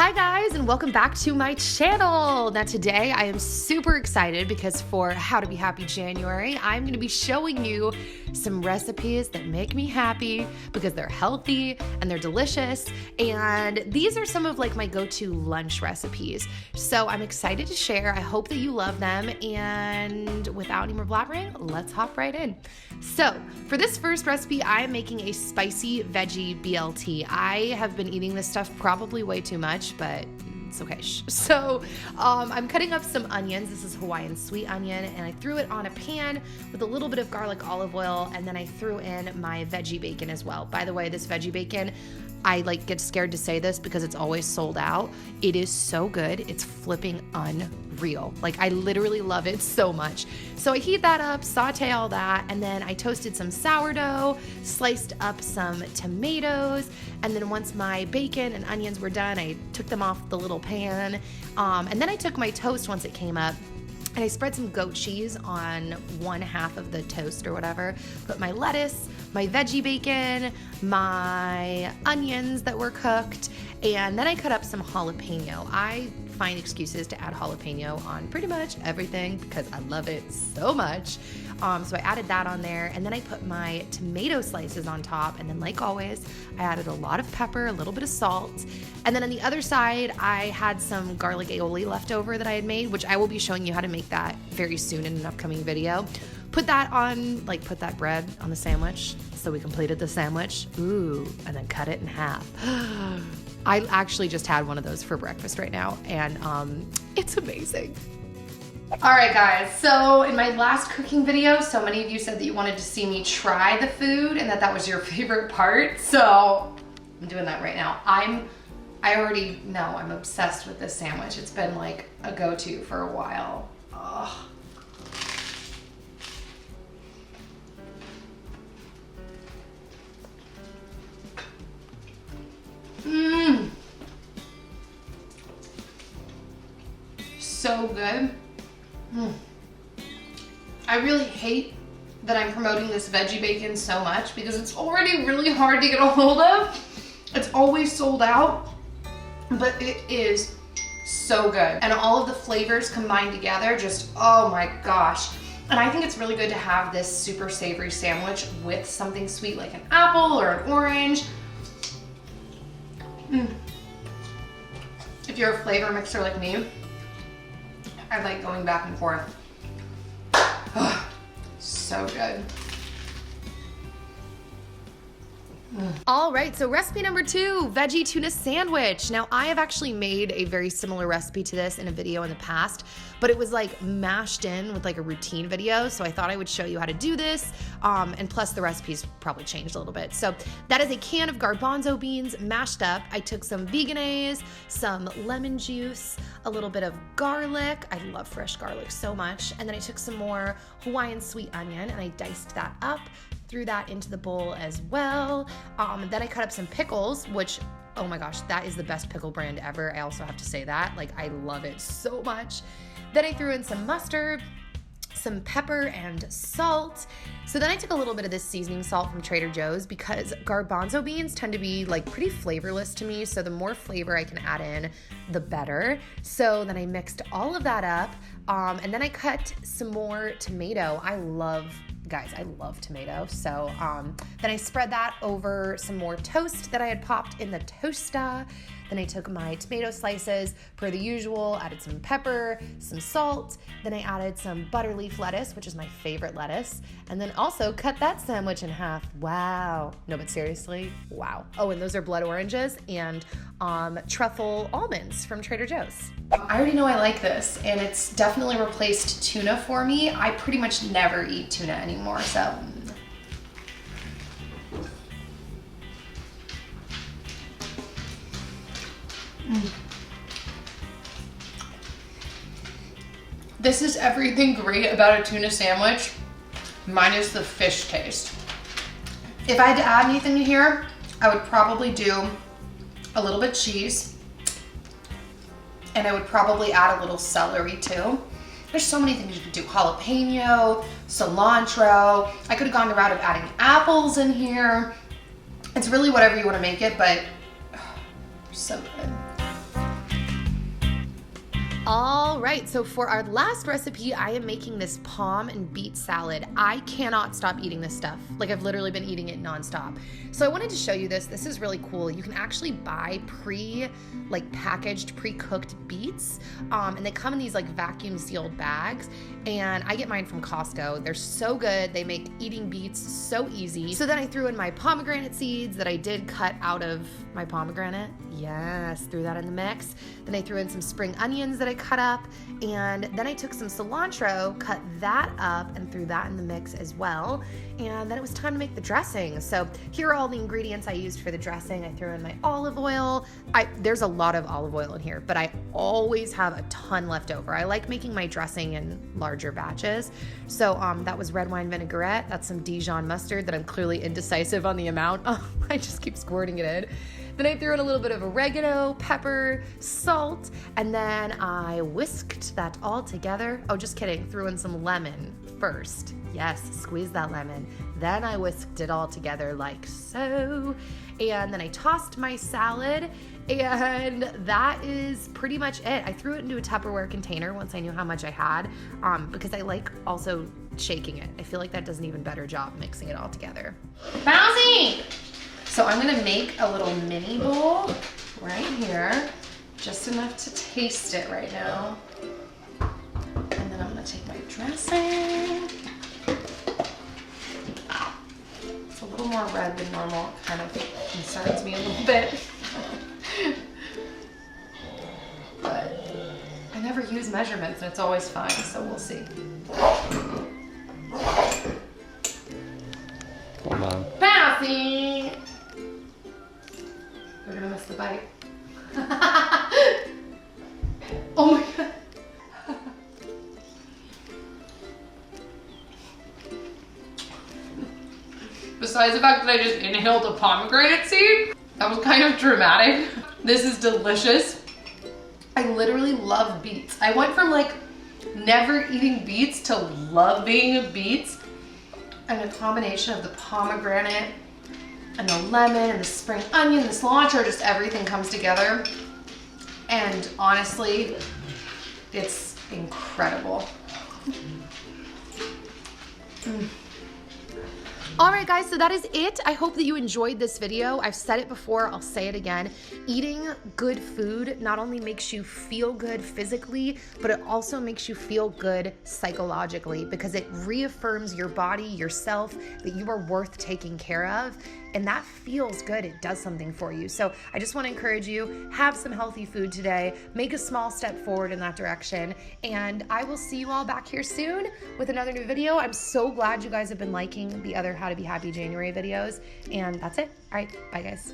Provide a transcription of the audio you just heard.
Hi guys, and welcome back to my channel. Now today I am super excited because for How to Be Happy January, I'm going to be showing you some recipes that make me happy because they're healthy and they're delicious. And these are some of like my go-to lunch recipes. So I'm excited to share. I hope that you love them. And without any more blabbering, let's hop right in. So for this first recipe, I am making a spicy veggie BLT. I have been eating this stuff probably way too much, but it's okay. So I'm cutting up some onions. This is Hawaiian sweet onion, and I threw it on a pan with a little bit of garlic olive oil, and then I threw in my veggie bacon as well. By the way, this veggie bacon, I get scared to say this because it's always sold out. It is so good. It's flipping unreal. I literally love it so much. So I heat that up, saute all that, and then I toasted some sourdough, sliced up some tomatoes, and then once my bacon and onions were done, I took them off the little pan, and then I took my toast once it came up, and I spread some goat cheese on one half of the toast or whatever, put my lettuce, my veggie bacon, my onions that were cooked, and then I cut up some jalapeno. I find excuses to add jalapeno on pretty much everything because I love it so much. So I added that on there, and then I put my tomato slices on top, and then like always, I added a lot of pepper, a little bit of salt, and then on the other side, I had some garlic aioli left over that I had made, which I will be showing you how to make that very soon in an upcoming video. Put that on, put that bread on the sandwich, so we completed the sandwich. Ooh, and then cut it in half. I actually just had one of those for breakfast right now, and it's amazing. All right, guys, so in my last cooking video, so many of you said that you wanted to see me try the food and that was your favorite part, so I'm doing that right now. I already know I'm obsessed with this sandwich. It's been like a go-to for a while. Ugh. Mmm. So good. I really hate that I'm promoting this veggie bacon so much because it's already really hard to get a hold of. It's always sold out, but it is so good. And all of the flavors combined together, just, oh my gosh. And I think it's really good to have this super savory sandwich with something sweet like an apple or an orange. If you're a flavor mixer like me, I like going back and forth. Oh, so good. All right, so recipe number 2, veggie tuna sandwich. Now I have actually made a very similar recipe to this in a video in the past, but it was mashed in with a routine video. So I thought I would show you how to do this. And plus the recipe's probably changed a little bit. So that is a can of garbanzo beans mashed up. I took some veganese, some lemon juice, a little bit of garlic. I love fresh garlic so much. And then I took some more Hawaiian sweet onion and I diced that up. Threw that into the bowl as well. Then I cut up some pickles, which, oh my gosh, that is the best pickle brand ever. I also have to say that, I love it so much. Then I threw in some mustard, some pepper and salt. So then I took a little bit of this seasoning salt from Trader Joe's because garbanzo beans tend to be pretty flavorless to me. So the more flavor I can add in, the better. So then I mixed all of that up. And then I cut some more tomato. Guys, I love tomato. So then I spread that over some more toast that I had popped in the toaster. Then I took my tomato slices, per the usual, added some pepper, some salt. Then I added some butter leaf lettuce, which is my favorite lettuce. And then also cut that sandwich in half. Wow. No, but seriously, wow. Oh, and those are blood oranges and truffle almonds from Trader Joe's. I already know I like this, and it's definitely replaced tuna for me. I pretty much never eat tuna anymore, so. This is everything great about a tuna sandwich, minus the fish taste. If I had to add anything to here, I would probably do a little bit of cheese, and I would probably add a little celery too. There's so many things you could do. Jalapeno, cilantro. I could have gone the route of adding apples in here. It's really whatever you want to make it, but so good. All right, so for our last recipe, I am making this palm and beet salad. I cannot stop eating this stuff. Like, I've literally been eating it nonstop. So I wanted to show you this. This is really cool. You can actually buy packaged, pre-cooked beets, and they come in these like vacuum sealed bags. And I get mine from Costco. They're so good. They make eating beets so easy. So then I threw in my pomegranate seeds that I did cut out of my pomegranate. Yes, threw that in the mix. Then I threw in some spring onions that I cut up, and then I took some cilantro, cut that up, and threw that in the mix as well. And then it was time to make the dressing. So here are all the ingredients I used for the dressing. I threw in my olive oil. There's a lot of olive oil in here, but I always have a ton left over. I like making my dressing in larger batches. So that was red wine vinaigrette. That's some Dijon mustard that I'm clearly indecisive on the amount. Oh, I just keep squirting it in. Then I threw in a little bit of oregano, pepper, salt, and then I whisked that all together. Oh, just kidding. Threw in some lemon first. Yes, squeeze that lemon. Then I whisked it all together like so. And then I tossed my salad, and that is pretty much it. I threw it into a Tupperware container once I knew how much I had, because I like also shaking it. I feel like that does an even better job mixing it all together. Bouncy! So I'm gonna make a little mini bowl right here, just enough to taste it right now. And then I'm gonna take my dressing. It's a little more red than normal. It kind of concerns me a little bit. But I never use measurements and it's always fine, so we'll see. Hold on. Bouncy! We're gonna miss the bite. Oh my god. Besides the fact that I just inhaled a pomegranate seed, that was kind of dramatic. This is delicious. I literally love beets. I went from like never eating beets to loving beets. And a combination of the pomegranate and the lemon and the spring onion, the cilantro, just everything comes together. And honestly, it's incredible. All right, guys, so that is it. I hope that you enjoyed this video. I've said it before, I'll say it again. Eating good food not only makes you feel good physically, but it also makes you feel good psychologically, because it reaffirms your body, yourself, that you are worth taking care of. And that feels good. It does something for you. So I just want to encourage you, have some healthy food today, make a small step forward in that direction. And I will see you all back here soon with another new video. I'm so glad you guys have been liking the other How to Be Happy January videos. And that's it. All right, bye guys.